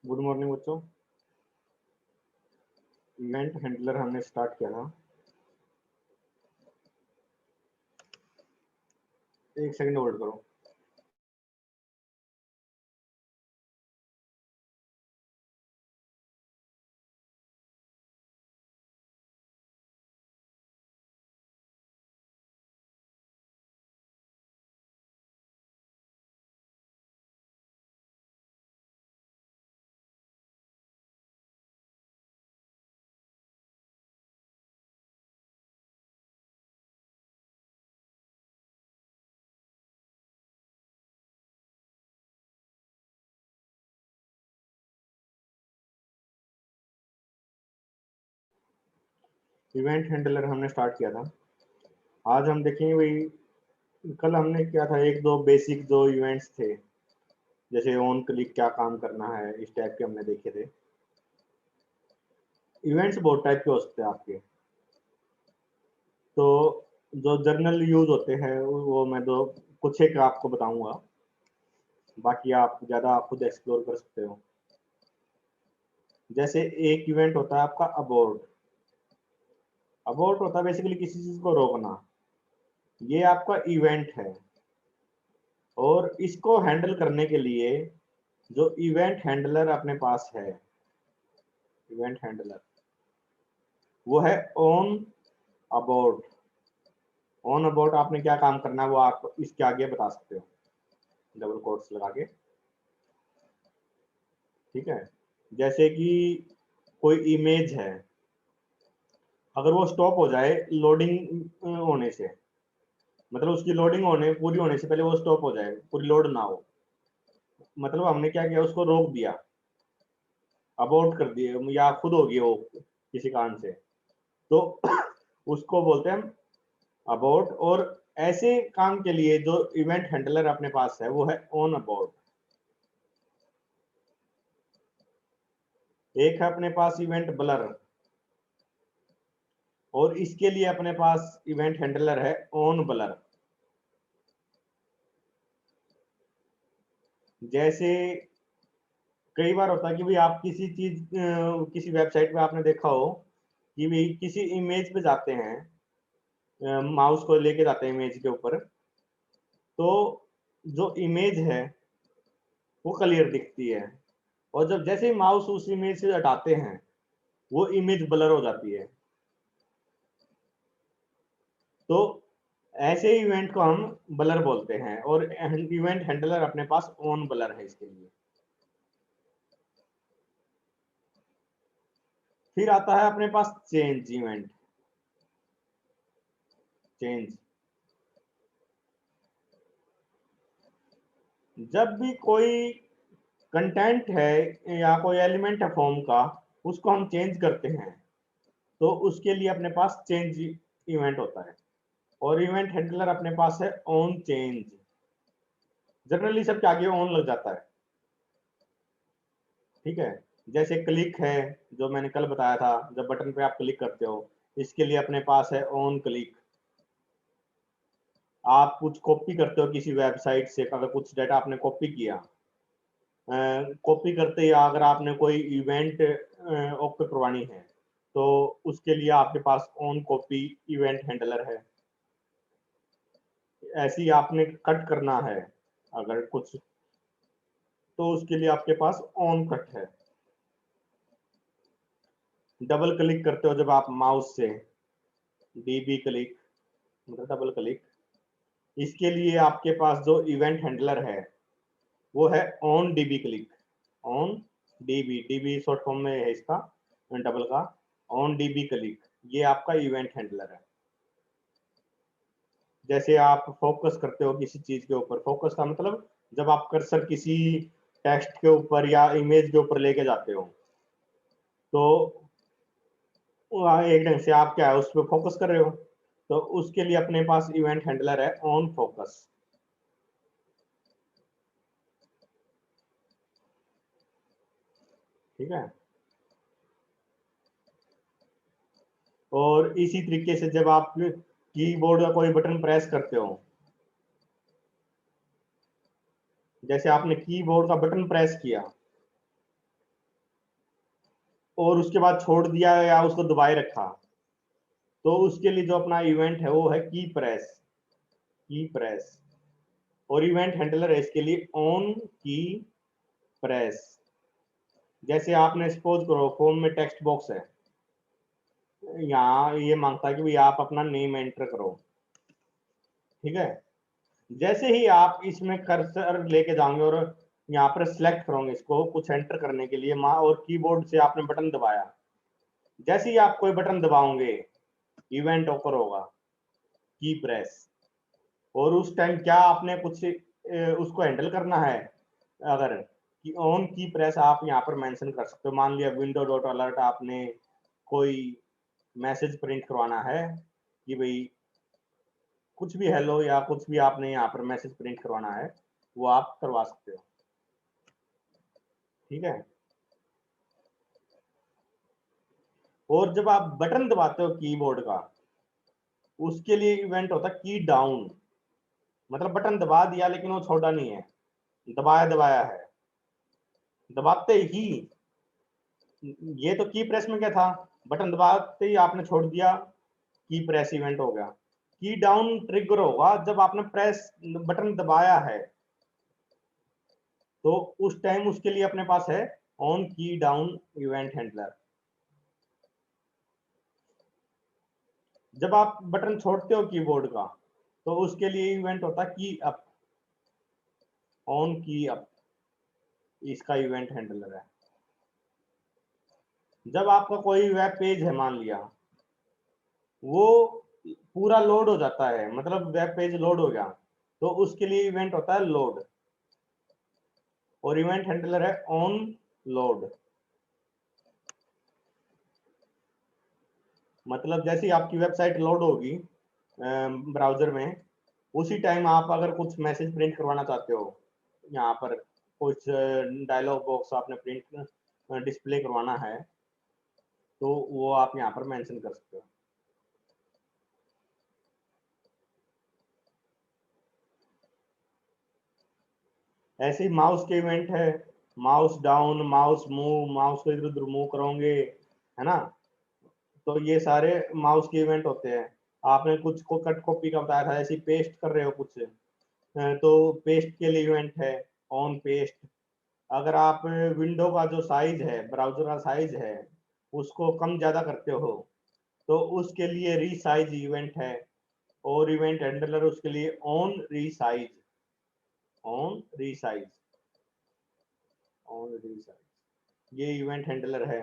Good morning बच्चों। Event handler हमने start किया था। एक सेकंड होल्ड करो। इवेंट हैंडलर हमने स्टार्ट किया था। आज हम देखेंगे वही कल हमने किया था। एक दो बेसिक जो इवेंट्स थे, जैसे ऑन क्लिक क्या काम करना है, इस टाइप के हमने देखे थे। इवेंट्स बहुत टाइप के हो सकते हैं आपके। तो जो जर्नल यूज होते हैं वो मैं दो कुछ एक आपको बताऊंगा, बाकी आप ज़्यादा खुद एक्सप्लोर कर सकते हो। जैसे एक इवेंट होता है आपका अबॉर्ट। अबॉर्ट होता है बेसिकली किसी चीज़ को रोकना। ये आपका इवेंट है, और इसको हैंडल करने के लिए जो इवेंट हैंडलर अपने पास है, इवेंट हैंडलर वो है ऑन अबाउट। ऑन अबाउट आपने क्या काम करना है वो आप इसके आगे बता सकते हो, डबल कोट्स लगा के। ठीक है, जैसे कि कोई इमेज है, अगर वो स्टॉप हो जाए लोडिंग होने से, मतलब उसकी लोडिंग होने पूरी होने से पहले वो स्टॉप हो जाए, पूरी लोड ना हो, मतलब हमने क्या किया, उसको रोक दिया, अबाउट कर दिए, या खुद होगी वो किसी कारण से, तो उसको बोलते हैं अबाउट। और ऐसे काम के लिए जो इवेंट हैंडलर अपने पास है वो है ऑन अबाउट। एक है अपने पास इवेंट ब्लर, और इसके लिए अपने पास इवेंट हैंडलर है ऑन ब्लर। जैसे कई बार होता है कि भाई आप किसी चीज किसी वेबसाइट पे आपने देखा हो कि भाई किसी इमेज पे जाते हैं, माउस को लेके जाते हैं इमेज के ऊपर, तो जो इमेज है वो क्लियर दिखती है, और जब जैसे ही माउस उस इमेज से हटाते हैं वो इमेज ब्लर हो जाती है। तो ऐसे इवेंट को हम ब्लर बोलते हैं, और इवेंट हैंडलर अपने पास ऑन ब्लर है इसके लिए। फिर आता है अपने पास चेंज इवेंट। चेंज, जब भी कोई कंटेंट है या कोई एलिमेंट है फॉर्म का, उसको हम चेंज करते हैं, तो उसके लिए अपने पास चेंज इवेंट होता है, और इवेंट हैंडलर अपने पास है ऑन चेंज। जनरली सबके आगे ऑन लग जाता है। ठीक है, जैसे क्लिक है, जो मैंने कल बताया था, जब बटन पे आप क्लिक करते हो, इसके लिए अपने पास है ऑन क्लिक। आप कुछ कॉपी करते हो किसी वेबसाइट से, अगर कुछ डाटा आपने कॉपी किया, कॉपी करते ही अगर आपने कोई इवेंट ओके करवानी है, तो उसके लिए आपके pass on copy event handler है। ऐसे ही आपने कट करना है अगर कुछ, तो उसके लिए आपके पास ऑन कट है। डबल क्लिक करते हो जब आप माउस से, डीबी क्लिक मतलब डबल क्लिक, इसके लिए आपके पास जो इवेंट हैंडलर है वो है on dB click. On dB, dB short form में है इसका, डबल का। ऑन डीबी क्लिक ये आपका इवेंट हैंडलर है। जैसे आप फोकस करते हो किसी चीज के ऊपर, फोकस का मतलब जब आप कर्सर किसी टेक्स्ट के ऊपर या इमेज के ऊपर लेके जाते हो, तो एक ढंग से आप क्या है उस पर फोकस कर रहे हो, तो उसके लिए अपने पास इवेंट हैंडलर है ऑन फोकस। ठीक है, और इसी तरीके से जब आप कीबोर्ड का कोई बटन प्रेस करते हो, जैसे आपने कीबोर्ड का बटन प्रेस किया, और उसके बाद छोड़ दिया या उसको दबाए रखा, तो उसके लिए जो अपना इवेंट है वो है की प्रेस, की प्रेस। और इवेंट हैंडलर है इसके लिए ऑन की प्रेस। जैसे आपने सपोज करो फॉर्म में टेक्स्ट बॉक्स है, यहाँ ये मांगता है कि भाई आप अपना नेम एंटर करो, ठीक है। जैसे ही आप इसमें कर्सर लेके जाओगे और यहाँ पर सिलेक्ट करोगे इसको कुछ एंटर करने के लिए, और कीबोर्ड से आपने बटन दबाया, जैसे ही आप कोई बटन दबाओगे इवेंट ओकर होगा, की प्रेस। और उस टाइम क्या आपने कुछ उसको हैंडल करना है, अगर कि ऑन की प्रेस आप यहाँ पर मेंशन कर सकते हो। मान लिया विंडो डॉट अलर्ट आपने कोई मैसेज प्रिंट करवाना है कि भाई कुछ भी हेलो या कुछ भी आपने यहाँ पर मैसेज प्रिंट करवाना है, वो आप करवा सकते हो, ठीक है। और जब आप बटन दबाते हो कीबोर्ड का, उसके लिए इवेंट होता है की डाउन। मतलब बटन दबा दिया लेकिन वो छोड़ा नहीं है, दबाया दबाया है, दबाते ही, ये तो की प्रेस में क्या था, बटन दबाते ही आपने छोड़ दिया, की प्रेस इवेंट हो गया। की डाउन ट्रिगर होगा जब आपने प्रेस बटन दबाया है, तो उस टाइम उसके लिए अपने पास है ऑन की डाउन इवेंट हैंडलर। जब आप बटन छोड़ते हो कीबोर्ड का, तो उसके लिए इवेंट होता है की अप, ऑन की अप, इसका इवेंट हैंडलर है। जब आपका कोई वेब पेज है, मान लिया वो पूरा लोड हो जाता है, मतलब वेब पेज लोड हो गया, तो उसके लिए इवेंट होता है लोड, और इवेंट हैंडलर है ऑन लोड। मतलब जैसे ही आपकी वेबसाइट लोड होगी ब्राउजर में, उसी टाइम आप अगर कुछ मैसेज प्रिंट करवाना चाहते हो, यहाँ पर कुछ डायलॉग बॉक्स आपने प्रिंट डिस्प्ले करवाना है, तो वो आप यहाँ पर मेंशन कर सकते हो। ऐसे ही माउस के इवेंट है, mouse down, mouse move, mouse को इधर उधर मूव करोगे, है ना, तो ये सारे माउस के इवेंट होते हैं। आपने कुछ को कट कॉपी का बताया था, ऐसे पेस्ट कर रहे हो कुछ, तो पेस्ट के लिए इवेंट है ऑन पेस्ट। अगर आप विंडो का जो साइज है, ब्राउजर का साइज है, उसको कम ज्यादा करते हो, तो उसके लिए रीसाइज इवेंट है, और इवेंट हैंडलर उसके लिए on resize, on resize, on resize, ये इवेंट हैंडलर है।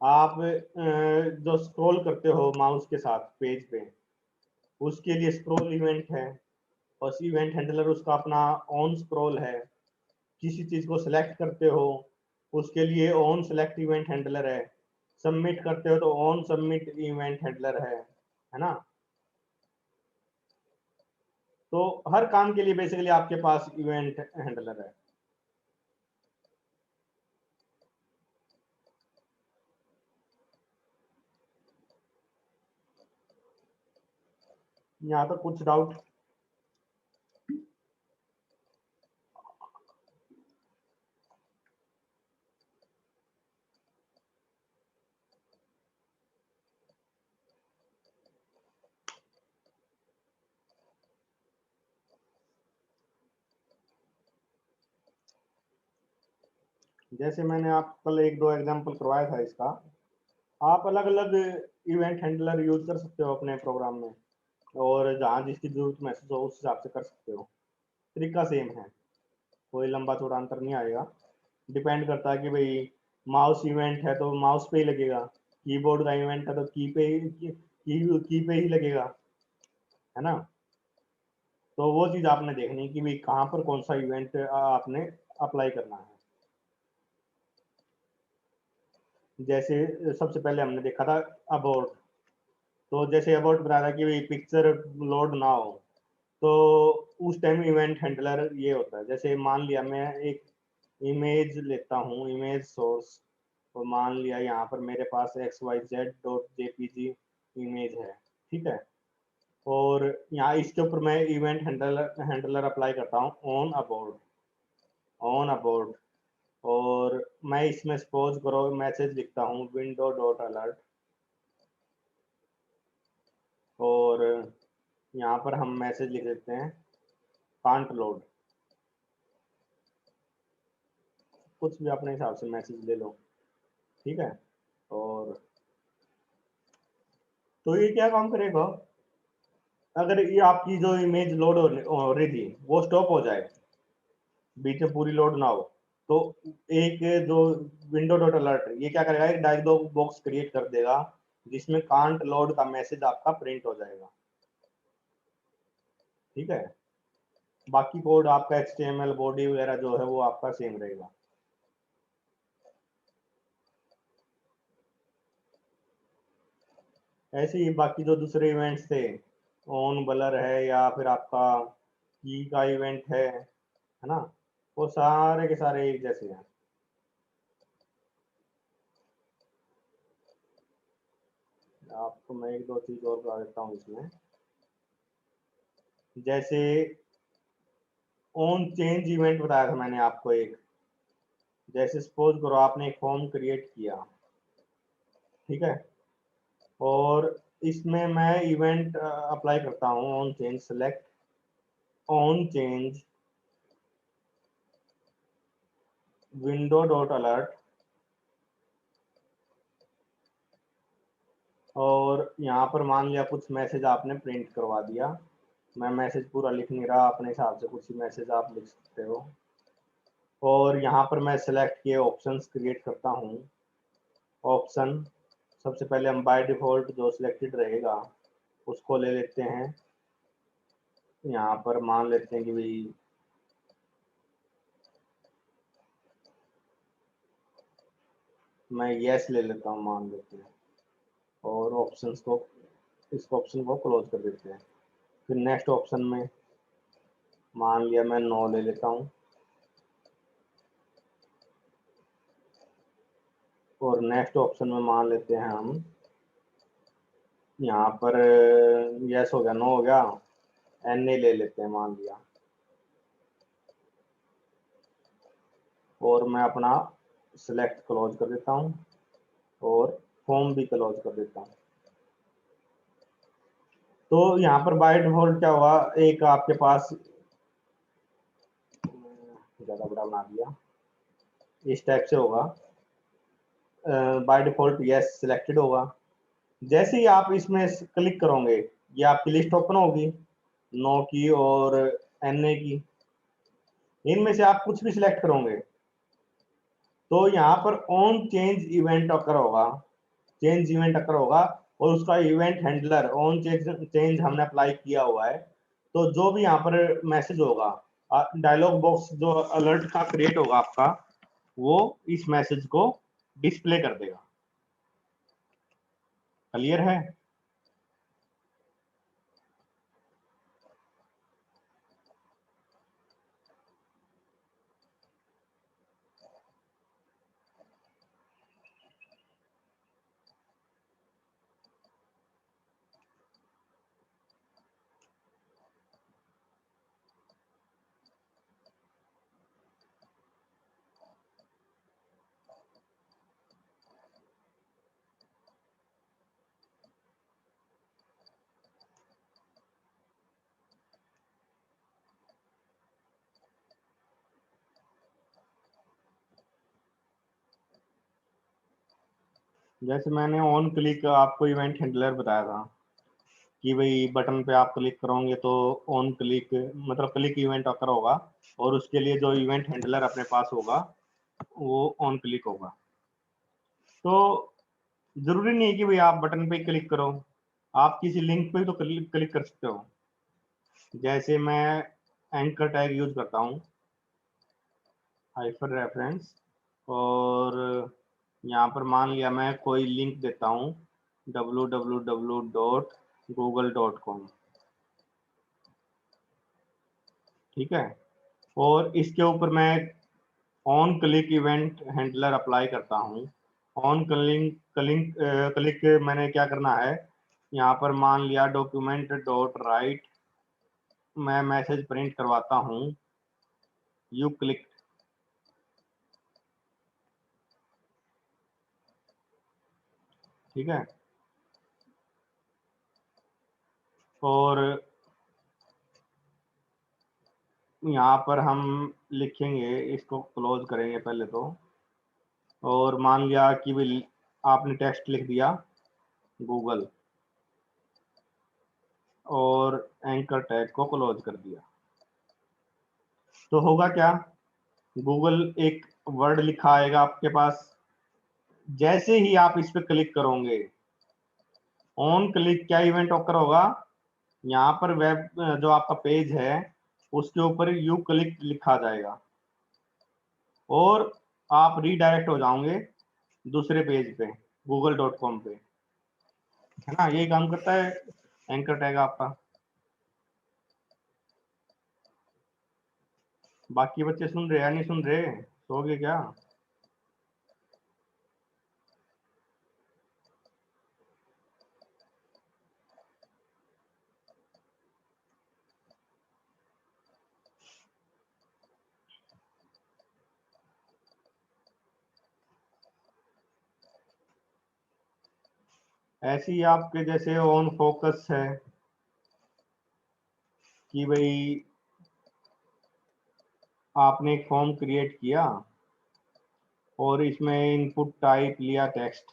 आप जो स्क्रॉल करते हो माउस के साथ पेज पे, उसके लिए स्क्रॉल इवेंट है, और इवेंट हैंडलर उसका अपना ऑन स्क्रॉल है। किसी चीज को सिलेक्ट करते हो, उसके लिए ऑन सिलेक्ट इवेंट हैंडलर है। सबमिट करते हो तो ऑन सबमिट इवेंट हैंडलर है ना। तो हर काम के लिए बेसिकली आपके पास इवेंट हैंडलर है। यहाँ पर कुछ डाउट? जैसे मैंने आप कल एक दो एग्जांपल करवाया था इसका, आप अलग अलग इवेंट हैंडलर यूज कर सकते हो अपने प्रोग्राम में, और जहाँ जिसकी जरूरत महसूस हो उस हिसाब से कर सकते हो। तरीका सेम है, कोई लंबा चौड़ा अंतर नहीं आएगा। डिपेंड करता है कि भाई माउस इवेंट है तो माउस पे ही लगेगा, कीबोर्ड का इवेंट है तो की पे ही लगेगा, है ना। तो वो चीज आपने देखनी है कि भाई कहाँ पर कौन सा इवेंट आपने अप्लाई करना है। जैसे सबसे पहले हमने देखा था अबाउट, तो जैसे अबाउट बता रहा कि भाई पिक्चर लोड ना हो, तो उस टाइम इवेंट हैंडलर ये होता है। जैसे मान लिया मैं एक इमेज लेता हूँ, इमेज सोर्स, तो मान लिया यहाँ पर मेरे पास xyz.jpg इमेज है, ठीक है। और यहाँ इसके ऊपर मैं इवेंट हैंडलर हैंडलर अप्लाई करता हूँ ऑन अबाउट, ऑन अबाउट। और मैं इसमें सपोज करो मैसेज लिखता हूँ विंडो डॉट अलर्ट, और यहाँ पर हम मैसेज लिख देते हैं कांट लोड, कुछ भी अपने हिसाब से मैसेज ले लो, ठीक है। और तो ये क्या काम करेगा, अगर ये आपकी जो इमेज लोड हो रही थी वो स्टॉप हो जाए, बीच में पूरी लोड ना हो, तो एक जो विंडो डॉट अलर्ट ये क्या करेगा, एक डायलॉग बॉक्स क्रिएट कर देगा जिसमें कांट लोड का मैसेज आपका प्रिंट हो जाएगा, ठीक है। बाकी कोड आपका HTML बॉडी वगैरह जो है वो आपका सेम रहेगा। ऐसे ही बाकी जो दूसरे इवेंट्स थे, ऑन ब्लर है या फिर आपका की का इवेंट है ना, वो सारे के सारे एक जैसे हैं। आपको मैं एक दो चीज और बता देता हूँ इसमें, जैसे ऑन चेंज इवेंट बताया था मैंने आपको एक, जैसे सपोज करो आपने एक फॉर्म क्रिएट किया, ठीक है, और इसमें मैं इवेंट अप्लाई करता हूँ on change, select on change window dot alert, और यहाँ पर मान लिया कुछ मैसेज आपने प्रिंट करवा दिया, मैं मैसेज पूरा लिख नहीं रहा, अपने हिसाब से कुछ ही मैसेज आप लिख सकते हो। और यहाँ पर मैं सेलेक्ट किए ऑप्शंस क्रिएट करता हूँ, ऑप्शन सबसे पहले हम बाय डिफॉल्ट जो सिलेक्टेड रहेगा उसको ले लेते हैं, यहाँ पर मान लेते हैं कि भाई मैं यस ले लेता हूँ, मान लेते हैं, और ऑप्शंस को इस ऑप्शन को क्लोज कर देते हैं। फिर नेक्स्ट ऑप्शन में मान लिया मैं नो ले लेता हूँ, और नेक्स्ट ऑप्शन में मान लेते हैं हम, यहाँ पर यस हो गया, नो हो गया, NA ले लेते हैं मान लिया, और मैं अपना सिलेक्ट क्लोज कर देता हूँ और फॉर्म भी क्लोज कर देता हूँ। तो यहाँ पर बाय डिफॉल्ट क्या हुआ, एक आपके पास ज़्यादा बड़ा बना दिया, इस टाइप से होगा, बाय डिफॉल्ट यस सिलेक्टेड होगा। जैसे ही आप इसमें क्लिक करोगे ये आपकी लिस्ट ओपन होगी, नो की और NA की, इनमें से आप कुछ भी सिलेक्ट करोगे तो यहाँ पर ऑन चेंज इवेंट अकर होगा, चेंज इवेंट अकर होगा, और उसका इवेंट हैंडलर ऑन चेंज हमने अप्लाई किया हुआ है, तो जो भी यहाँ पर मैसेज होगा, डायलॉग बॉक्स जो अलर्ट का क्रिएट होगा आपका, वो इस मैसेज को डिस्प्ले कर देगा। क्लियर है? जैसे मैंने ऑन क्लिक आपको इवेंट हैंडलर बताया था कि भाई बटन पे आप क्लिक करोगे तो ऑन क्लिक मतलब क्लिक इवेंट अकर होगा, और उसके लिए जो इवेंट हैंडलर अपने पास होगा वो ऑन क्लिक होगा। तो जरूरी नहीं है कि भाई आप बटन पे क्लिक करो, आप किसी लिंक पे तो क्लिक कर सकते हो। जैसे मैं एंकर टैग यूज करता हूँ, हाइपर रेफरेंस, और यहाँ पर मान लिया मैं कोई लिंक देता हूँ www.google.com, ठीक है, और इसके ऊपर मैं on click event handler apply करता हूँ। ऑन क्लिक क्लिक क्लिक मैंने क्या करना है, यहाँ पर मान लिया डॉक्यूमेंट डॉट राइट, मैं मैसेज प्रिंट करवाता हूँ, यू क्लिक, ठीक है, और यहाँ पर हम लिखेंगे, इसको क्लोज करेंगे पहले तो, और मान लिया कि भी आपने टेक्स्ट लिख दिया गूगल और एंकर टैग को क्लोज कर दिया, तो होगा क्या, गूगल एक वर्ड लिखा आएगा आपके पास। जैसे ही आप इस पे क्लिक करोगे, ऑन क्लिक क्या इवेंट ऑकर होगा, यहाँ पर वेब जो आपका पेज है उसके ऊपर यू क्लिक लिखा जाएगा और आप रीडायरेक्ट हो जाओगे दूसरे पेज पे, google.com पे, है ना। यही काम करता है एंकर टैग आपका। बाकी बच्चे सुन रहे या नहीं सुन रहे, सो गए क्या? ऐसे ही आपके जैसे ऑन फोकस है कि भाई आपने एक फॉर्म क्रिएट किया और इसमें इनपुट टाइप लिया text,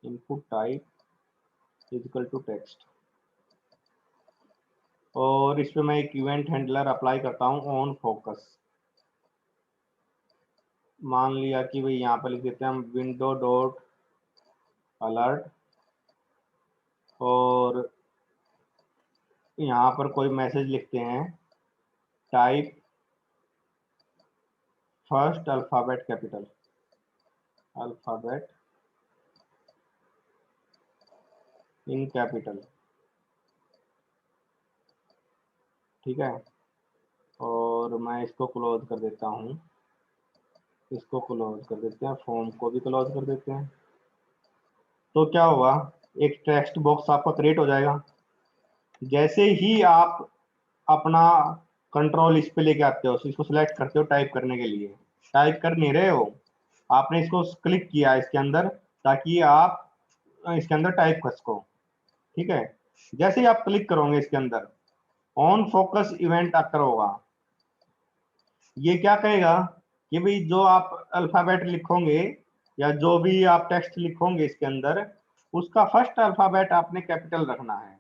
input type equal to text, और इस पे मैं एक इवेंट हैंडलर अप्लाई करता हूँ ऑन फोकस। मान लिया कि भाई यहाँ पर लिख देते हैं हम विंडो डॉट अलर्ट, और यहाँ पर कोई मैसेज लिखते हैं type first alphabet capital, alphabet in capital, ठीक है, और मैं इसको क्लोज कर देता हूँ, इसको क्लोज कर देते हैं, फॉर्म को भी क्लोज कर देते हैं। तो क्या होगा, एक टेक्स्ट बॉक्स आपका क्रिएट हो जाएगा। जैसे ही आप अपना कंट्रोल इस पे लेके आते हो, इसको सिलेक्ट करते हो टाइप करने के लिए, टाइप कर नहीं रहे हो, आपने इसको क्लिक किया इसके अंदर ताकि आप इसके अंदर टाइप कर सको, ठीक है। जैसे ही आप क्लिक करोगे इसके अंदर ऑन फोकस इवेंट आकर होगा, ये क्या कहेगा कि भाई जो आप अल्फाबेट लिखोगे या जो भी आप टेक्स्ट लिखोगे इसके अंदर, उसका फर्स्ट अल्फाबेट आपने कैपिटल रखना है।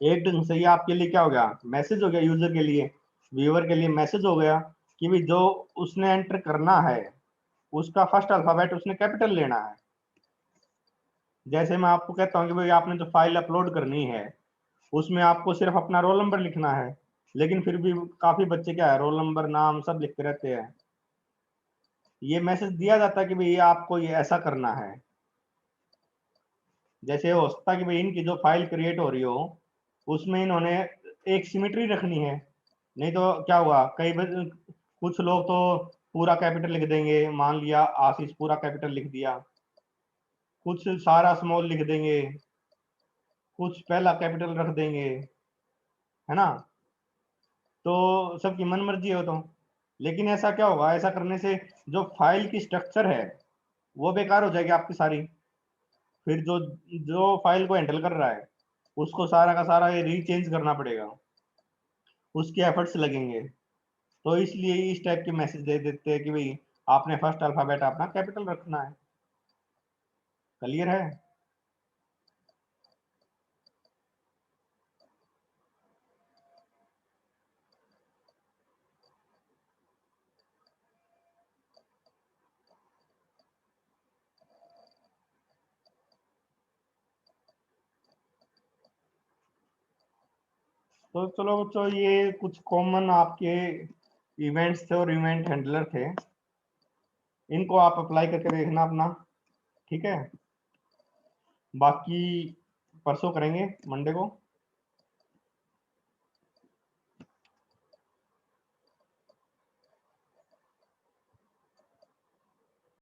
एक ढंग से ये आपके लिए क्या हो गया, मैसेज हो गया, यूजर के लिए, व्यूअर के लिए मैसेज हो गया कि भाई जो उसने एंटर करना है उसका फर्स्ट अल्फाबेट उसने कैपिटल लेना है। जैसे मैं आपको कहता हूँ कि भाई आपने जो फाइल अपलोड करनी है उसमें आपको सिर्फ अपना रोल नंबर लिखना है, लेकिन फिर भी काफी बच्चे क्या है रोल नंबर नाम सब लिखते रहते हैं। ये मैसेज दिया जाता है कि भाई ये आपको ये ऐसा करना है। जैसे हो सकता है कि भाई इनकी जो फाइल क्रिएट हो रही हो उसमें इन्होंने एक सिमेट्री रखनी है, नहीं तो क्या हुआ, कुछ लोग तो पूरा कैपिटल लिख देंगे, मान लिया आशीष पूरा कैपिटल लिख दिया, कुछ सारा स्मॉल लिख देंगे, कुछ पहला कैपिटल रख देंगे, है ना। तो सबकी मन मर्जी हो तो, लेकिन ऐसा क्या होगा, ऐसा करने से जो फाइल की स्ट्रक्चर है वो बेकार हो जाएगी आपकी सारी। फिर जो जो फाइल को हैंडल कर रहा है उसको सारा का सारा ये रीचेंज करना पड़ेगा, उसके एफर्ट्स लगेंगे। तो इसलिए इस टाइप के मैसेज दे देते हैं कि भाई आपने फर्स्ट अल्फाबेट अपना कैपिटल रखना है। क्लियर है? तो चलो बच्चों, ये कुछ कॉमन आपके इवेंट्स थे और इवेंट हैंडलर थे, इनको आप अप्लाई करके देखना अपना, ठीक है। बाकी परसों करेंगे, मंडे को।